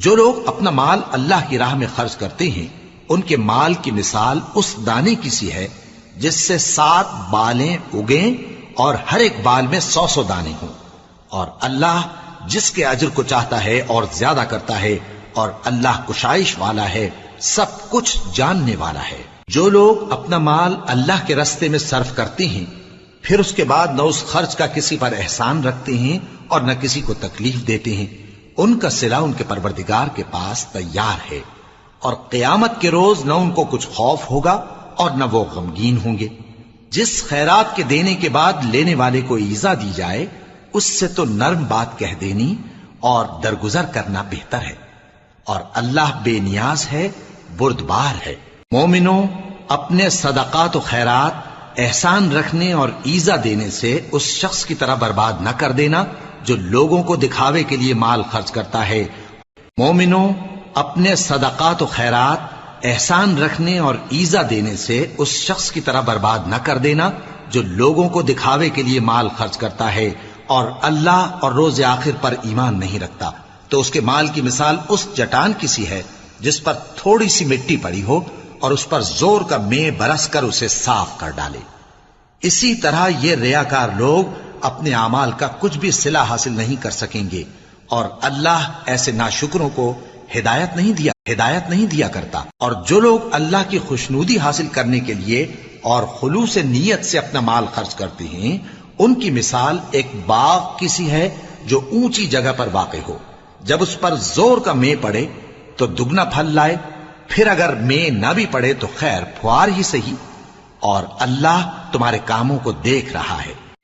جو لوگ اپنا مال اللہ کی راہ میں خرچ کرتے ہیں ان کے مال کی مثال اس دانے کی سی ہے جس سے 7 بالیں اگیں اور ہر ایک بال میں 100 دانے ہوں، اور اللہ جس کے اجر کو چاہتا ہے اور زیادہ کرتا ہے، اور اللہ کشائش والا ہے، سب کچھ جاننے والا ہے۔ جو لوگ اپنا مال اللہ کے راستے میں صرف کرتے ہیں پھر اس کے بعد نہ اس خرچ کا کسی پر احسان رکھتے ہیں اور نہ کسی کو تکلیف دیتے ہیں، ان کا صلہ ان کے پروردگار کے پاس تیار ہے، اور قیامت کے روز نہ ان کو کچھ خوف ہوگا اور نہ وہ غمگین ہوں گے۔ جس خیرات کے دینے کے بعد لینے والے کو ایذا دی جائے اس سے تو نرم بات کہہ دینی اور درگزر کرنا بہتر ہے، اور اللہ بے نیاز ہے، بردبار ہے۔ مومنوں، اپنے صدقات و خیرات احسان رکھنے اور ایذا دینے سے اس شخص کی طرح برباد نہ کر دینا جو لوگوں کو دکھاوے کے لیے مال خرچ کرتا ہے۔ مومنوں، اپنے صدقات و خیرات احسان رکھنے اور ایذا دینے سے اس شخص کی طرح برباد نہ کر دینا جو لوگوں کو دکھاوے کے لیے مال خرچ کرتا ہے اور اللہ اور روز آخر پر ایمان نہیں رکھتا، تو اس کے مال کی مثال اس چٹان کی سی ہے جس پر تھوڑی سی مٹی پڑی ہو اور اس پر زور کا مے برس کر اسے صاف کر ڈالے۔ اسی طرح یہ ریاکار لوگ اپنے اعمال کا کچھ بھی صلہ حاصل نہیں کر سکیں گے، اور اللہ ایسے ناشکروں کو ہدایت نہیں دیا کرتا۔ اور جو لوگ اللہ کی خوشنودی حاصل کرنے کے لیے اور خلوص نیت سے اپنا مال خرچ کرتے ہیں ان کی مثال ایک باغ کی سی ہے جو اونچی جگہ پر واقع ہو، جب اس پر زور کا مے پڑے تو دگنا پھل لائے، پھر اگر مے نہ بھی پڑے تو خیر پھوار ہی سہی، اور اللہ تمہارے کاموں کو دیکھ رہا ہے۔